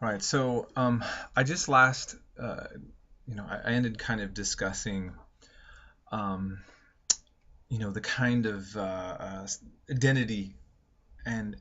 Right. So I just last, I ended kind of discussing, um, the kind of identity and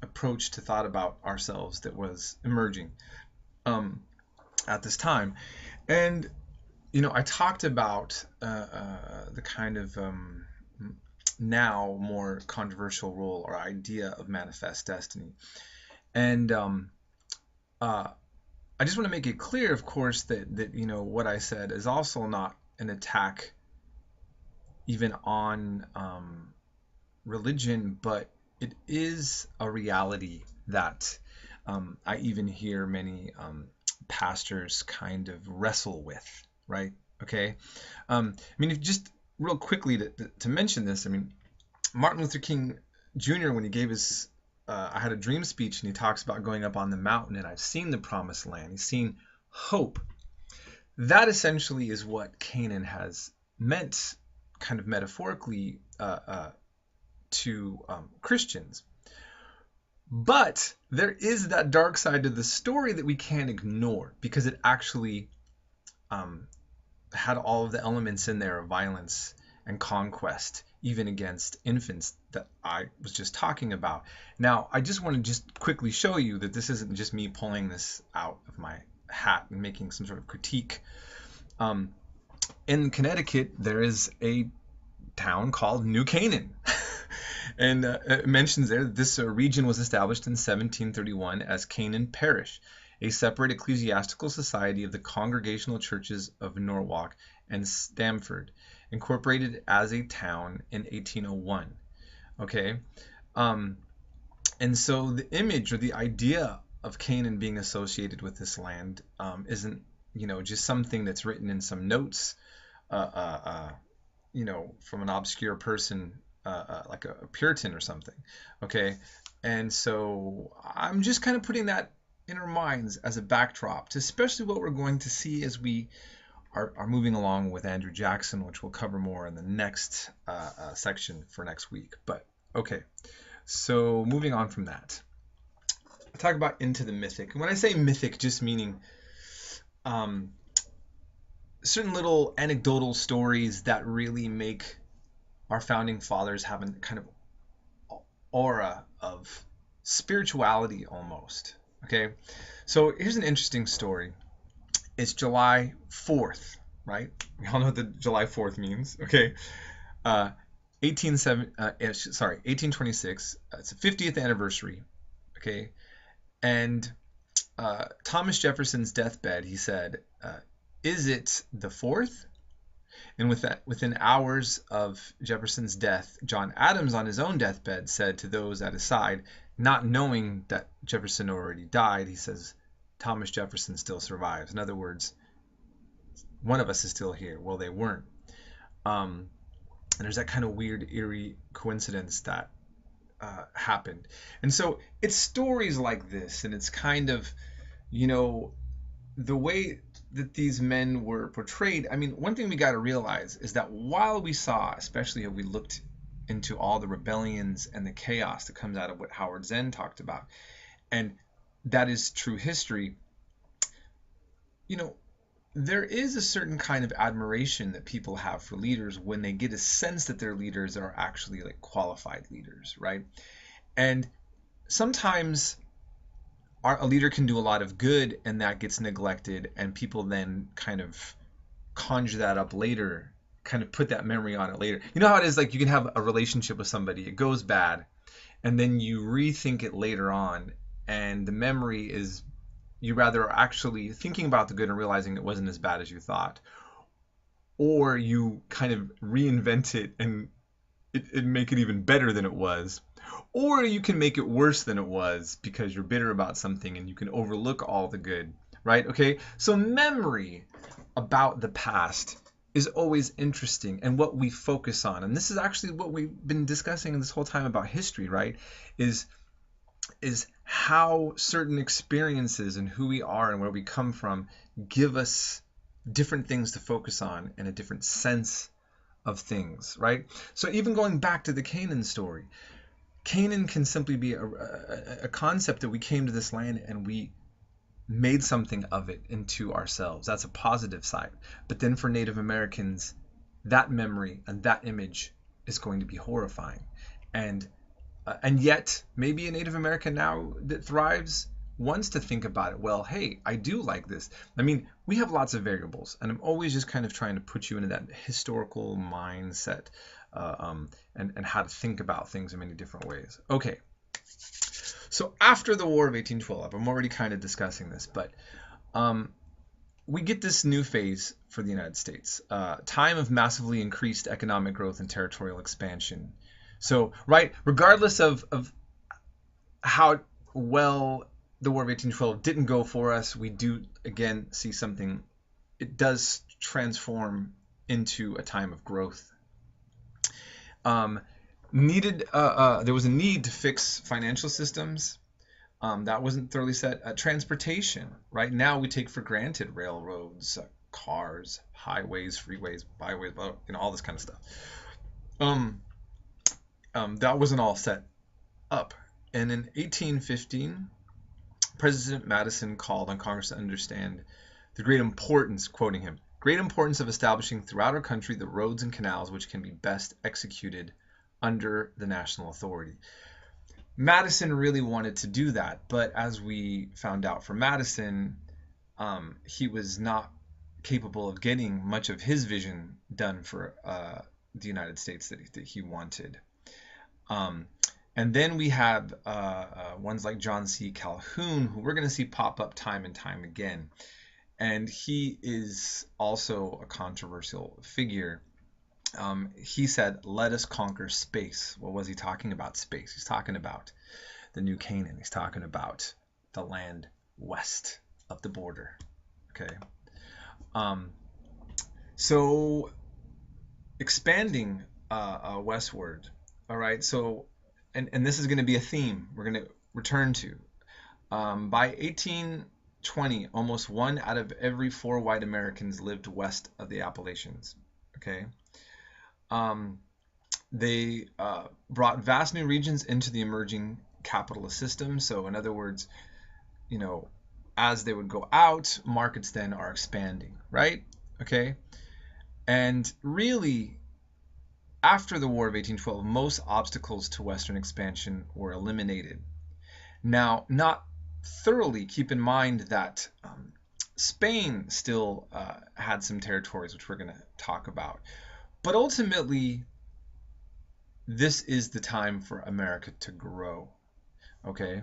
approach to thought about ourselves that was emerging um, at this time, and I talked about the kind of now more controversial role or idea of manifest destiny, and uh, I just want to make it clear, of course, that what I said is also not an attack even on religion, but it is a reality that I even hear many pastors kind of wrestle with, right? Okay. I mean, if just real quickly to mention this, I mean, Martin Luther King Jr., when he gave his I had a dream speech, and he talks about going up on the mountain, and I've seen the promised land. He's seen hope. That essentially is what Canaan has meant, kind of metaphorically, to Christians. But there is that dark side to the story that we can't ignore, because it actually had all of the elements in there of violence and conquest, even against infants, that I was just talking about. Now, I just want to just quickly show you that this isn't just me pulling this out of my hat and making some sort of critique. In Connecticut, there is a town called New Canaan. And it mentions there that this region was established in 1731 as Canaan Parish, a separate ecclesiastical society of the Congregational Churches of Norwalk and Stamford, incorporated as a town in 1801. Okay, and so the image or the idea of Canaan being associated with this land isn't, just something that's written in some notes, from an obscure person, like a Puritan or something. Okay, and so I'm just kind of putting that in our minds as a backdrop to especially what we're going to see as we are moving along with Andrew Jackson, which we'll cover more in the next section for next week. But okay, so moving on from that, I talk about into the mythic. And when I say mythic, just meaning certain little anecdotal stories that really make our founding fathers have a kind of aura of spirituality almost. Okay, so here's an interesting story. It's July 4th, right? We all know what the July 4th means. Okay, 1826. It's the 50th anniversary. Okay, and Thomas Jefferson's deathbed, he said, "Is it the 4th?" And within hours of Jefferson's death, John Adams, on his own deathbed, said to those at his side, not knowing that Jefferson already died, he says, "Thomas Jefferson still survives." In other words, one of us is still here. Well, they weren't. And there's that kind of weird, eerie coincidence that happened. And so it's stories like this, and it's kind of, the way that these men were portrayed. I mean, one thing we got to realize is that while we saw, especially if we looked into all the rebellions and the chaos that comes out of what Howard Zinn talked about, and that is true history, there is a certain kind of admiration that people have for leaders when they get a sense that their leaders are actually like qualified leaders, right? And sometimes a leader can do a lot of good and that gets neglected, and people then kind of conjure that up later, kind of put that memory on it later. You know how it is, like you can have a relationship with somebody, it goes bad, and then you rethink it later on, and the memory is, you rather are actually thinking about the good and realizing it wasn't as bad as you thought, or you kind of reinvent it and it make it even better than it was, or you can make it worse than it was because you're bitter about something and you can overlook all the good, right? Okay, so memory about the past is always interesting, and what we focus on, and this is actually what we've been discussing this whole time about history, right, is how certain experiences and who we are and where we come from give us different things to focus on and a different sense of things, right? So even going back to the Canaan story, Canaan can simply be a concept that we came to this land and we made something of it into ourselves. That's a positive side. But then for Native Americans, that memory and that image is going to be horrifying. And yet maybe a Native American now that thrives wants to think about it. Well, hey, I do like this. I mean, we have lots of variables, and I'm always just kind of trying to put you into that historical mindset, and how to think about things in many different ways. Okay, so after the War of 1812, I'm already kind of discussing this, but we get this new phase for the United States, time of massively increased economic growth and territorial expansion. So, right, regardless of how well the War of 1812 didn't go for us, we do again see something. It does transform into a time of growth. There was a need to fix financial systems. That wasn't thoroughly set. Transportation, right? Now we take for granted railroads, cars, highways, freeways, byways, all this kind of stuff. That wasn't all set up. And in 1815, President Madison called on Congress to understand the great importance, quoting him, great importance of establishing throughout our country the roads and canals which can be best executed under the national authority. Madison really wanted to do that, but as we found out from Madison, he was not capable of getting much of his vision done for the United States that he wanted. And then we have ones like John C. Calhoun, who we're going to see pop up time and time again. And he is also a controversial figure. He said, let us conquer space. What was he talking about? Space. He's talking about the New Canaan. He's talking about the land west of the border. Okay. So expanding westward. All right. So, and this is going to be a theme we're going to return to. By 1820, almost 1 out of every 4 white Americans lived west of the Appalachians. Okay. They brought vast new regions into the emerging capitalist system. So in other words, as they would go out, markets then are expanding, right? Okay. And really, after the War of 1812, most obstacles to Western expansion were eliminated. Now, not thoroughly. Keep in mind that Spain still had some territories, which we're going to talk about. But ultimately, this is the time for America to grow, okay?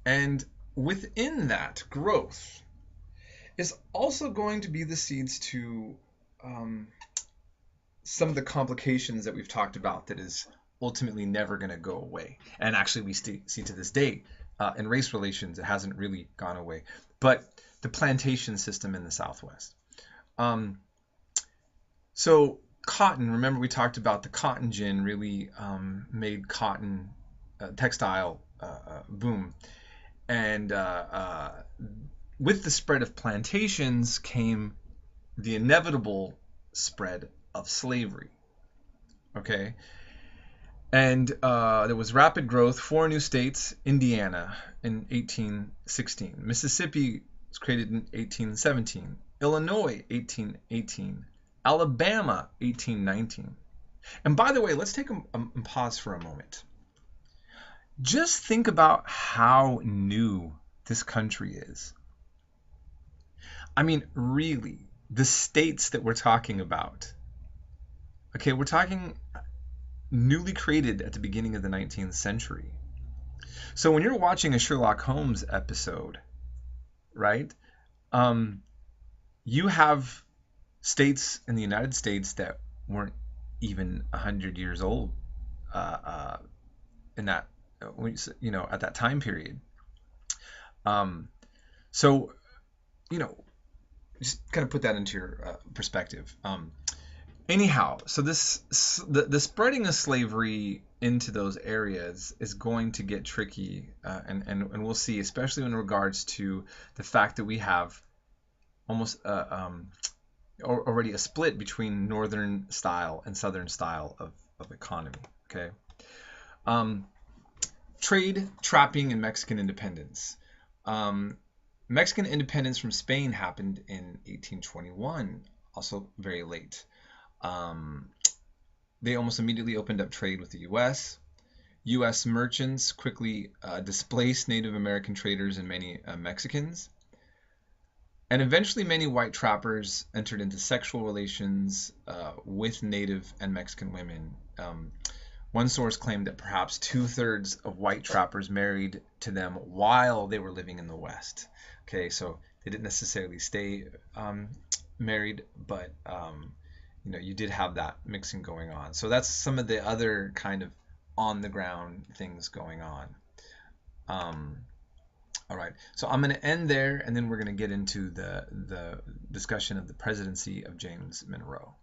And within that growth is also going to be the seeds to some of the complications that we've talked about that is ultimately never going to go away. And actually we see to this day in race relations, it hasn't really gone away. But the plantation system in the Southwest. So cotton, remember we talked about the cotton gin really made cotton textile boom. And with the spread of plantations came the inevitable spread of slavery. Okay. And there was rapid growth. 4 new states, Indiana in 1816. Mississippi was created in 1817. Illinois, 1818. Alabama, 1819. And by the way, let's take a pause for a moment. Just think about how new this country is. I mean, really, the states that we're talking about. Okay, we're talking newly created at the beginning of the 19th century. So when you're watching a Sherlock Holmes episode, right, you have states in the United States that weren't even 100 years old in that, at that time period. So, just kind of put that into your perspective. Anyhow, so the spreading of slavery into those areas is going to get tricky, and we'll see, especially in regards to the fact that we have almost already a split between northern style and southern style of economy. Okay. trade, trapping, and Mexican independence. Mexican independence from Spain happened in 1821, also very late. They almost immediately opened up trade with the U.S. U.S. merchants quickly displaced Native American traders and many Mexicans. And eventually, many white trappers entered into sexual relations with Native and Mexican women. One source claimed that perhaps 2/3 of white trappers married to them while they were living in the West. Okay, so they didn't necessarily stay married, but you did have that mixing going on. So that's some of the other kind of on the ground things going on. All right, so I'm going to end there, and then we're going to get into the discussion of the presidency of James Monroe.